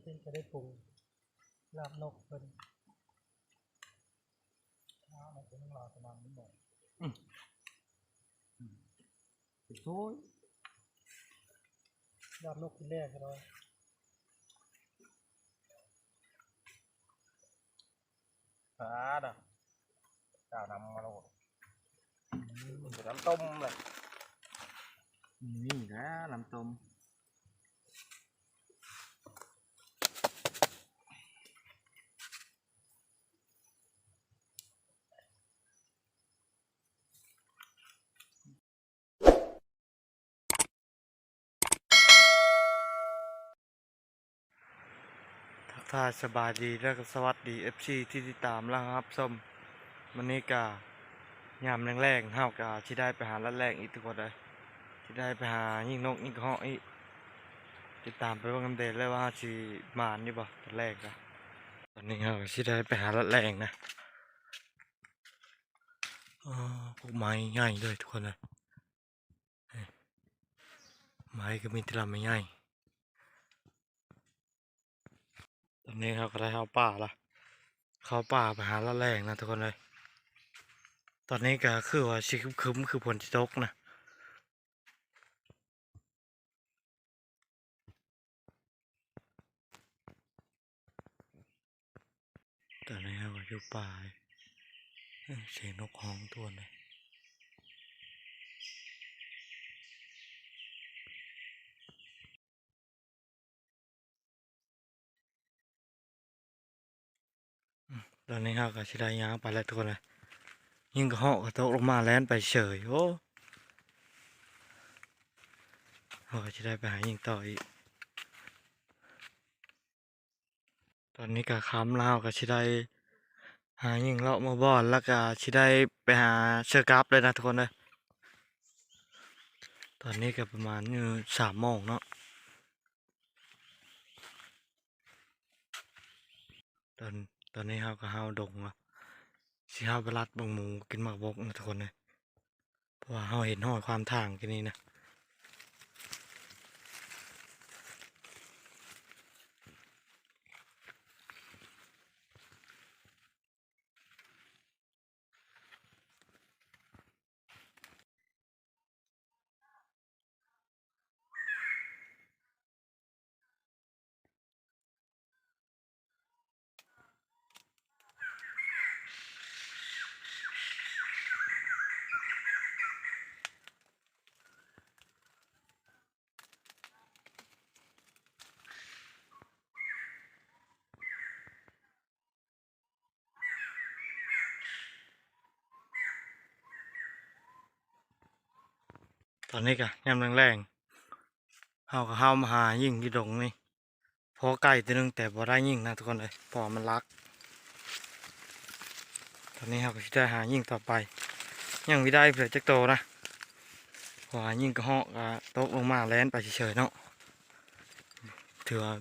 เพิ่นจะได้ปรุงลาบนกเพิ่นมันเป็นรอประมาณนี้หมดโอ้ยลาบนกที่แรกเลยด่ะเจ้านำมาโลดน้ำต้มเลยนี่นะน้ำต้มทักทายสบายดีและก็สวัสดี FC ที่ติดตามแล้วครับส้มวันนี้กายามแรงๆเฮากะที่ได้ไปหาลัดแรงอีกทุกคนเลยที่ได้ไปหายิงนกยิงเหาะอีกติดตามไปว่ากันเดนเลยว่าสิมานี่บ่ตอนแรกอะตอนนี้เฮาที่ได้ไปหาลัดแรงนะพวกไม้ง่ายเลยทุกคนเลยไม้ก็มีแต่ลำไม่ง่ายตอนนี้เขาก็ได้เข้าป่าละเข้าป่าไปหาลัดแรงนะทุกคนเลยตอนนี้ก็คือว่าชิคึมคือฝนจะตกนะตอนนี้เราก็อยู่ป่าเสียงนกฮ้องตัวเลยตอนนี้เราก็ชิได้ยางไปแล้วทุกคนเลยยิ่งก็เหาะก็ตกลงมาแล่นไปเฉยโอ้เราก็ชิได้ไปหายิงต่ออีกตอนนี้ก็ค้ำแล้วก็ชิได้หายิงเลาะมาบ่อนแล้วก็ชิได้ไปหาเชือกกับเลยนะทุกคนเลยตอนนี้ก็ประมาณ3 โมงเนาะตอนตอนนี้เราก็ห้าวดงแล้วสิห้าวไปรัดบังหมูกินหมากบกนะทุกคนเลยเพราะว่าเราเห็นห้อยความทางกันนี้นะตอนนี้ก็ยามแรงๆเราก็ห้าวมาหายิงที่ดงนี่พอไก่ตัวนึงแต่บ่ได้ยิงนะทุกคนเลยเพอมันรักตอนนี้เราก็จะได้หายิงต่อไปยังไม่ได้เผื่อจะโตนะเพราะว่ายิงก็เหาะก็ตกลงมาแล่นไปเฉยๆเนาะถือว่า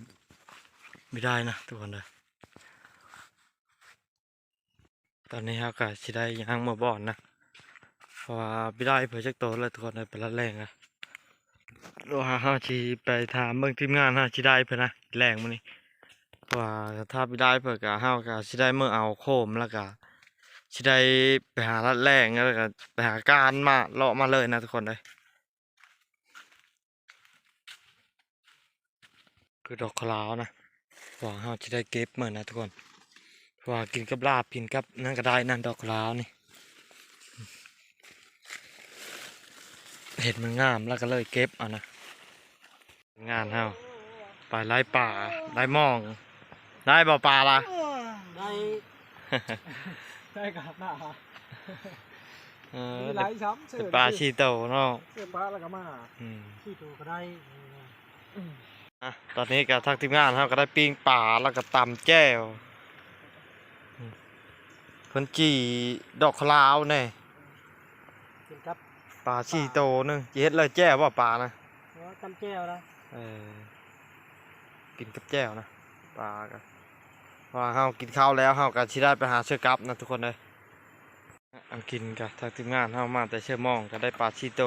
ไม่ได้นะทุกคนเลยตอนนี้เราก็จะได้ยางมาบ่อนนะเพราะว่าไม่ได้เผื่อจะโตแล้วทุกคนเลยเป็นรัดแรงนะเราหาชีไปถามเบิ่งทีมงานชีได้เพื่อนนะแรงมันนี่เพราะว่าถ้าไม่ได้เผื่อก็ห้าวก็ชีได้เมื่อเอาโคมแล้วก็ชีได้ไปหารัดแรงแล้วก็ไปหาการมาเลาะมาเลยนะทุกคนเลยคือดอกคลาวนะเพราะว่าห้าวชีได้เก็บเหมือนนะทุกคนเพราะว่ากินกับลาบกินกับนั่นก็ได้นั่นดอกคลาวนี่เห็ดมันงามแล้วก็เลยเก็บเอานะงานห้าวไปไล่ป่าไล่มองได้บ่ปลาละ ได้ได้กับหน้ามีห เป็ ลายซ้ำเสื้อ นปลาชีโตเนาะ เสื้อปลาแล้วก็มา อืม ที่ตัวก็ได้ ตอนนี้กับทางทีมงานเขาก็ได้ปิ้งปลาแล้วก็ตำแจ่วเพิ่นจีดอกขลาวเนี่ย กินกับ ปลาชีโตนึงจีเฮ็ดเลยแจ่วว่าปลานะ จำแก้วนะ เออกินกับแจ่วนะปลากันพอเฮากินข้าวแล้วเฮาก็สิได้ไปหาเชือกกับนะทุกคนเลยอันกินกับทางทีมงานเฮามาแต่เชื่อมองก็ได้ปลาชีโต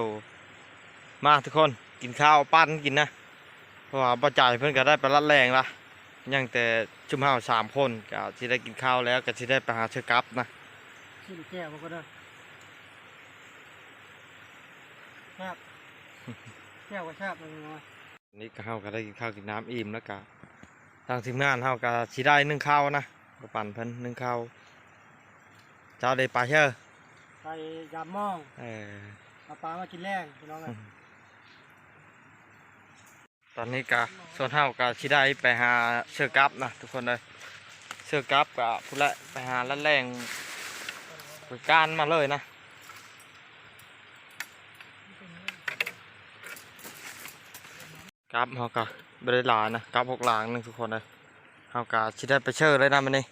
มาทุกคนกินข้าวปั้นกินนะเพราะว่าบ่จ่ายเพิ่นก็ได้ไปรัดแรงละ ยังแต่ชุมเฮา3 คนก็สิได้กินข้าวแล้วก็สิได้ไปหาเชือกลับนะ ชื่อแก้วมันก็ได้แซ่บแก้วก็แซ่บเลยนะ นี่ก็เฮาก็ได้กินข้าวกินน้ำอิ่มแล้วก็ทางทีมงานเฮาก็สิได้นึ่งข้าวนะก็ปั่นเพิ่นนึ่งข้าวเจ้าได้ปลาเชื่อ ไปยามมอง เออ เอาปลามากินแรงพี่น้องไง ตอนนี้ก็ส่วนเฮาก็สิได้ไปหาเชือกลับนะทุกคนเลยเชือกลับก็พุ่นละไปหาละแรงไปก้านมาเลยนะกลับเฮาก็บ่ได้หลายนะกลับ6 หลังนึงทุกคนเลยเฮาก็สิได้ไปเชื่อเลยนะมื้อนี้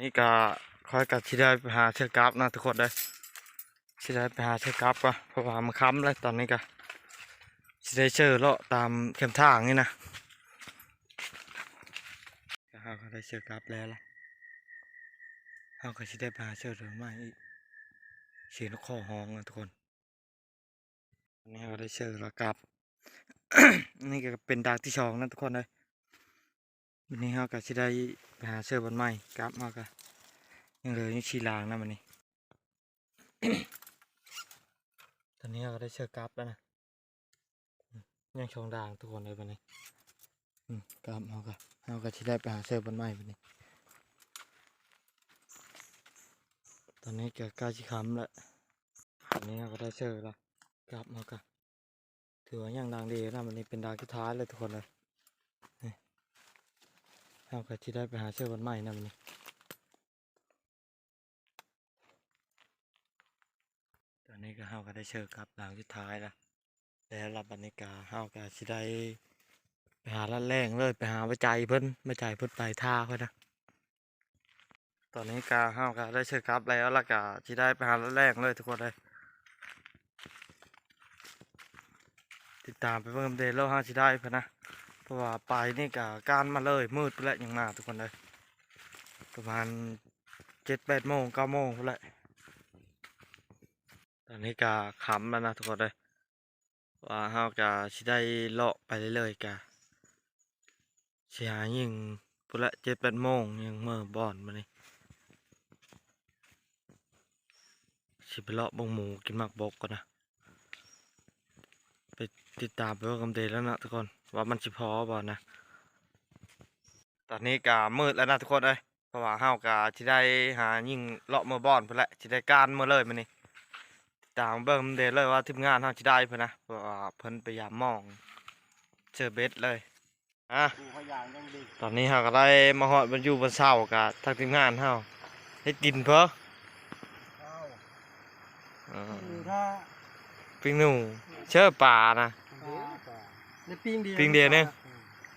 นี่ก็ค่อยก็สิได้ไปหาเชือกลับนะทุกคนเลยสิได้ไปหาเชือกลับก็เพราะว่ามันค้ำแล้วตอนนี้ก็สิได้เชื่อเลาะตามเข็มทางนี่นะก็เฮาก็ได้เชือกลับแล้วล่ะเฮาก็สิได้ไปหาเชือกหรือไม่อีกเสียงนกข้อฮ้องนะทุกคนอันนี้เฮาก็ได้เชือกแล้วกลับ นี่ก็เป็นดากที่2นะทุกคนเลยวันนี้เฮาก็สิได้ไปหาเชือกบนไม้กลับมาก็ยังเหลืออยู่4 หลางนะวันนี้ ตอนนี้เราก็ได้เชือกกลับแล้วนะยังชงด่างทุกคนเลยวันนี้กลับเราก็ที่ได้ไปหาเชือกบนไม้วันนี้ตอนนี้เกิดก้าชิคำแล้วตอนนี้เราก็ได้เชือกแล้วกลับเราก็ถือว่ายังด่างดีนะวันนี้เป็นด่างที่ท้ายเลยทุกคนเลยเราก็ที่ได้ไปหาเชือกบนไม้นะวันนี้ตอนนี้ก็เราก็ได้เชือกกลับด่างที่ท้ายแล้วแล้วรับบรรยากาศเฮาก็สิได้ไปหาละแรงเลยไปหาวิจัยเพิ่นไปท่าเพิ่นนะตอนนี้กาเฮาก็ได้เชือกครับแล้วก็สิได้ไปหาละแรงเลยทุกคนเลยติดตามไปเพิ่มเดแล้วเฮาสิได้เพิ่นนะเพราะว่าไปนี่ก็การมาเลยมืดไปแล้วยังมาทุกคนเลยประมาณ7-8 โมง 9 โมงพุ่นแหละตอนนี้ก็ค่ำแล้วนะทุกคนเลยว่าเฮาก็สิได้เลาะไปเรื่อยๆกะสิหายิงพุ่นละ7-8 โมงยังเมื่อบ่อนมานี่สิไปเลาะบงหมูกินหมักบกก่อนนะไปติดตามไปว่ากำเดแล้วนะทุกคนว่ามันสิพอบ่นะตอนนี้ก็มืดแล้วนะทุกคนเลยเพราะว่าเฮาก็สิได้หายิงเลาะเมื่อบ่อนพุ่นละสิได้การเมื่อเลยมานี่ติดตามเบิ่งเดเลยว่าทีมงานเฮาสิได้เพิ่นนะเพราะว่าเพิ่นพยายามมองเจอเบ็ดเลยดูพยานยังดี ตอนนี้เฮาก็ได้มาฮอดบรรยูบนเสากับทางทีมงานเฮาเฮ็ดกินเพ้อ ถ้า ปิ้งหนูเชื่อป่านะ ในปิ้งเดียว ปิ้งเดียวเนี่ย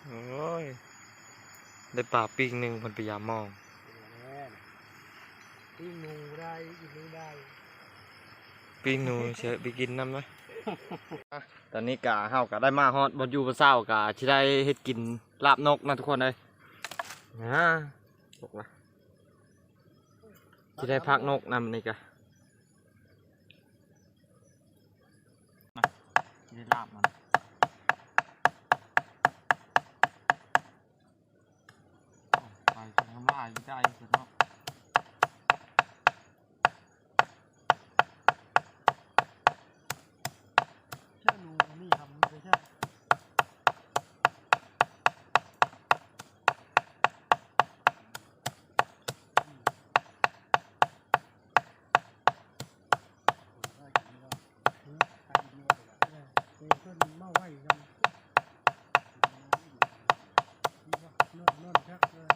โอ้ยได้ป่าปิ้งหนึ่งมันพยายามมอง ปิ้งหนูได้อีกนี้ได้ ปิ้งหนูเชื่อไปกินน้ำไหม ตอนนี้กะเฮาก็ได้มาฮอดบนยูบนเสากะที่ได้เฮ็ดกินลาบนกนะทุกคนเลยนะบอกว่าที่ได้พักนกนำนี่กะที่ได้ลาบมันไปทำลายได้เสร็จเนาะ เชื่อหนูนี่ทำไม่ใช่ต้นเมาไว้กันนอนชักเลย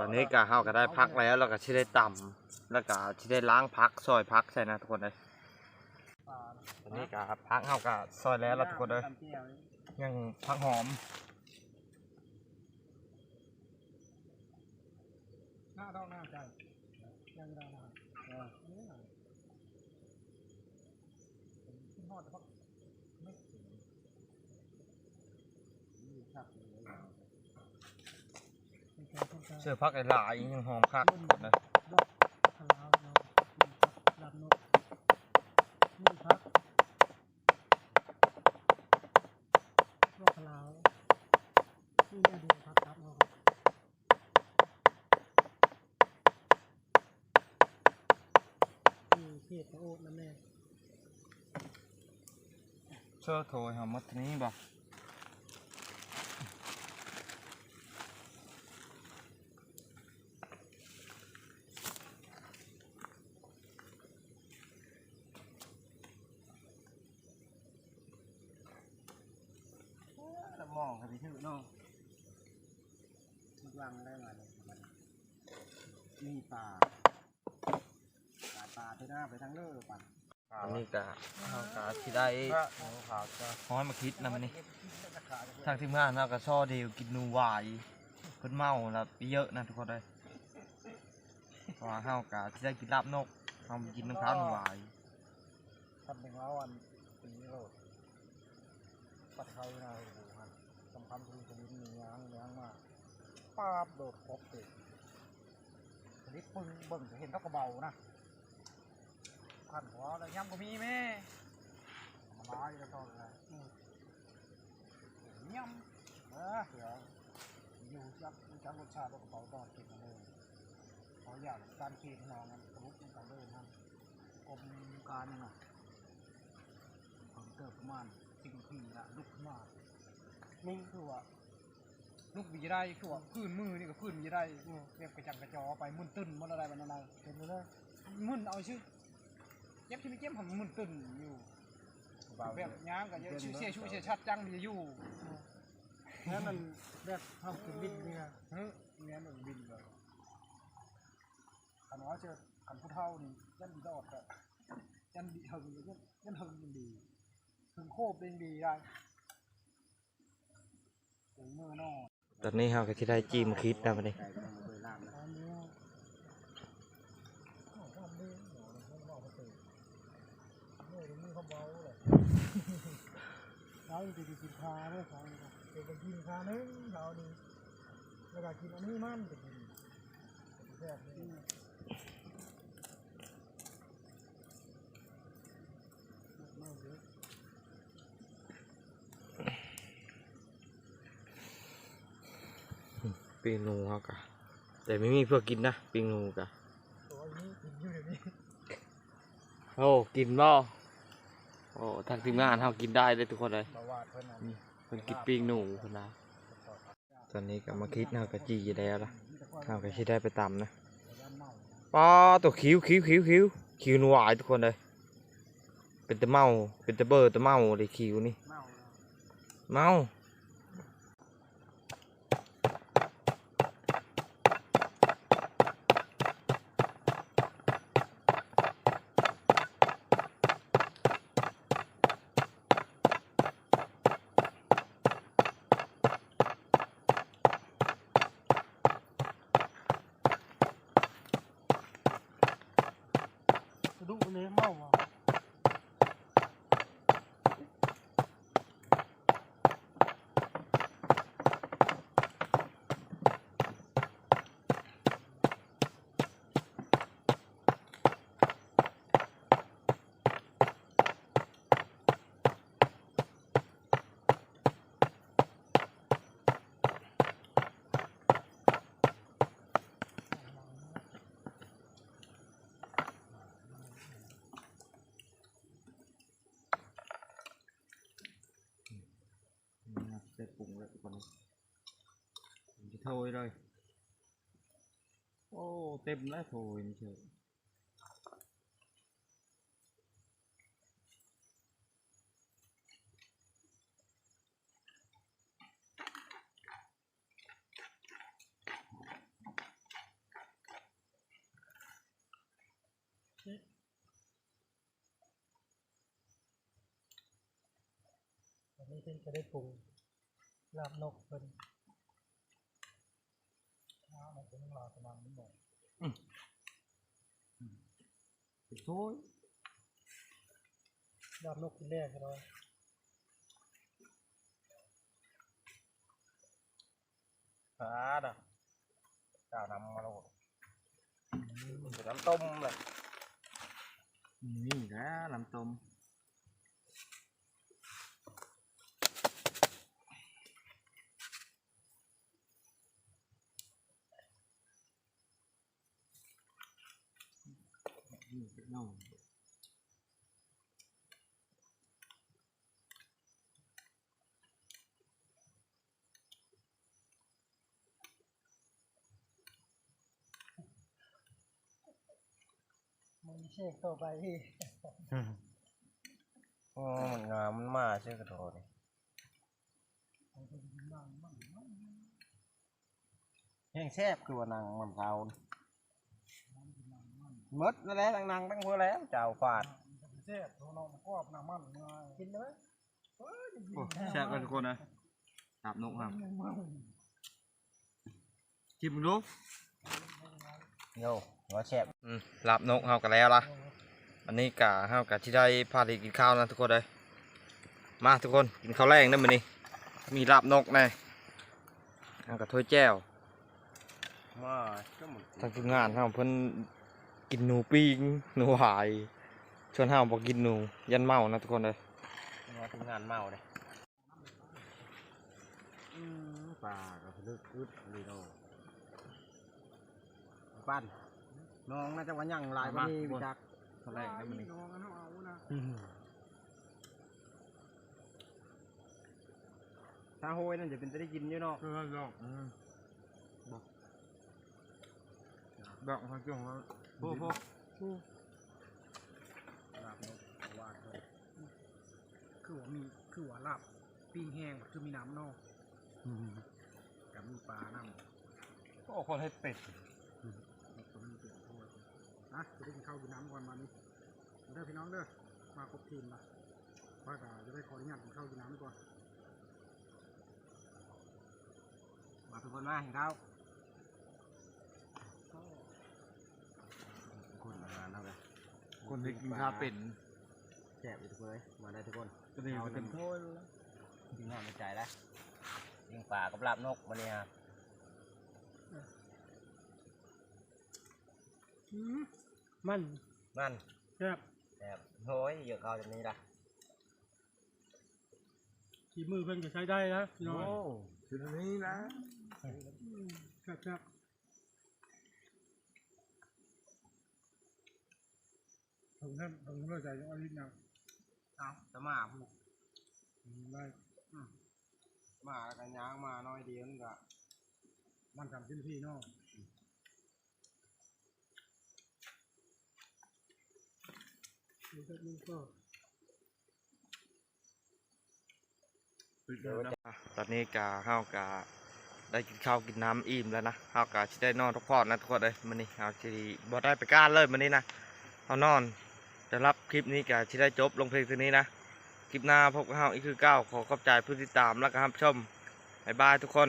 ตอนนี้ก็เฮาก็ได้พักแล้วก็สิได้ต่ำแล้วก็สิได้ล้างพักซอยพักใช่นะทุกคนเลยตอนนี้ก็พักเฮาก็ซอยแล้วทุกคนเลยยังพักหอม หน้าดอกหน้าใจยังดาวหน้านี่หน่อยขึ้นฮอดพักไม่ถึงนี่ครับเสื้อพักหลายยังหอมคักนะ ดอกขลาวเนาะลำนกนี่พักดอกขลาวนี่อดีตพักครับเนาะเพียรโอ๊ตนั่นแน่ เสื้อโถยหอมมัดนี้บ่มองกันไปชื่อน้องวางได้มาเลยนี่ปลาที่หน้าไปทางเลือป่ะอันนี้กะเขากะที่ได้ห้อยมาคิดนะมันนี่ทางทีมงานเรากะซ่อเดียวกินนูวายเพิ่นเมาแล้วไปเยอะนะทุกคนเลยเพราะว่าเขากะที่ได้กินลาบนกเขากินน้ำข้าวนูวายทำเป็นว่าวันปีนี้โหลดปัดเขาหน้าหูครับสำคัญคือชนิดนี้ยังมากป้าบโดดครบเลยชนิดปึ้งเบิ่งจะเห็นเท่ากระเบานะขันหัวแล้วย่ำก็มีแม่มาล้ายแล้วก็อะไรย่ำเดี๋ยวอยู่จับรสชาติกระเป๋าตอดเก็บมาเลยเขาอยากการเก็บนองกันลุกกันเลยนะกรมการน่ะผมเกิดประมาณ10 ปีละลุกมานี่คือว่าลูกบีได้คือว่าพื้นมือนี่ก็พื้นบีได้เรียบกระจังกระจอไปมุ่นตึ้นมันอะไรมันอะไรเห็นไหมเลยมุ่นเอาชื่อเจ็บที่ไม่เจ็บผมมุ่นตึ้นอยู่แบบย่างกับชื่อเสียชัดจังมีอยู่แล้วมันแบบทำเป็นบินนี่นะเนี่ยมันบินเลยขันว่าเจอขันผู้เท่านี่ยันดีดอดอะยันดีหึงยันหึงมันดีหึงโคบเป็นดีได้ถึงมือนอตอนนี้เราก็จะได้จิ้มคิดนะวันนี้เราจะกินคาด้วยเขาจะกินคานึงเราดีแล้วก็กินอันนี้มันจะกินแซ่บนี่ปิงนูเขากะแต่ไม่มีเพื่อกินนะปิงนูกะโอ้กินบ่โอ้ทางทีมงานเขากินได้เลยทุกคนเลยนี่เพิ่นกินปิงนูคนนะตอนนี้ก็มาคิดนะกะจีแล้วล่ะเขาก็สิได้ไปตำนะป้าตัวคิวนัวทุกคนเลยเป็นตะเมาเป็นตะเบอร์ตะเมาเลยคิวนี่เมาดุเลยเมาอ่ะได้ปรุงแล้วทุกคนจะโถยเลยโอ้เต็มแล้วโถยนี่เชียววันนี้เพิ่งจะได้ปรุงลาบนกเป็น ไหนเป็นลาประมาณนี้หมด โอ้ย ลาบนกกินแรกเลย อ่ะเจ้านำมาโลดน้ำต้มเลย นี่นะน้ำต้มนี่เป็นน่อง มึงเช็คต่อไปที่ โอ้มันงามมันมาเชื่อกระโดดแห้งแซ่บคือว่านังมันเก่าหมดนั่นแหละนังตั้งเพื่อแล้วเจ้าฟาด เช็คตัวน้องกรอบน้ำมันกินได้ไหม แซ่บกันทุกคนนะลาบนกครับชิมดู โย่หัวแซ่บ ลาบนกเฮากันแล้วล่ะอันนี้กะเฮากะที่ได้พาไปกินข้าวนะทุกคนเลยมาทุกคนกินข้าวแรงได้มื้อนี้มีลาบนกแน่เฮากะถ้วยแจ่ว มาก็หมด ทางทีมงานเฮาเพิ่นกินหนูปิ้งหนูหายชวนเฮาบ่กินหนูยันเมานะทุกคนเลย มาทำงานเมาเลยปลาก็ลึกอึดลีโนปั้นน้องน่าจะวันยังลายวันนี้วิจัก ข้าวแรงได้มื้อนี้ น้องกันเอานะ ถ้าโหยนั่นจะเป็นจะได้กินอยู่เนาะ เออลองบอกเขาจ้องว่าโอ้โห ลาบนกว่าเลย คือว่าลาบปิ้งแห้งคือมีน้ำนอกกับมีปลาน้ำ โอ้คนให้เป็ด นะจะได้กินข้าวกินน้ำก่อนมานี้เด้อพี่น้องเด้อมาครบทีมละว่าก็จะได้ขออนุญาตกินข้าวกินน้ำก่อน มาทุกคนมาเห็นเขาคนอาหารเอาไป คนที่กินข้าวเป็น แซ่บอยู่ทุกคนเลยมาได้ทุกคน ก็นี่เป็นโทษ กินนอนในใจแล้วยิงป่ากับลาบนกมาเนี่ยครับ มัน นั่น แซ่บ แซ่บโอ้ยเยอะเข้าจากนี้ละ ทีมือเพิ่นก็ใช้ได้นะพี่น้อง ชุดนี้นะ แซ่บแซ่บผมนั่นผมเลิกใจยังเอาลิ้นยัง เอาจะมาผูก ได้ มาแล้วกันย่างมาน้อยเดียวนึงก็ มันทำขึ้นพี่น้องนี่ก็นี่ก็ ตอนนี้กะเฮากะได้กินข้าวกินน้ำอิ่มแล้วนะเฮากะสิได้นอนพักผ่อนนะทุกคนเลยมื้อนี้เฮาสิบ่ได้ไปก้านเลยมื้อนี้นะเฮานอนจะรับคลิปนี้กะสิได้จบลงเพลงตัวนี้นะคลิปหน้าพบกับเฮาอีกคือเก้าขอขอบใจผู้ติดตามและก็รับชมบ๊ายบายทุกคน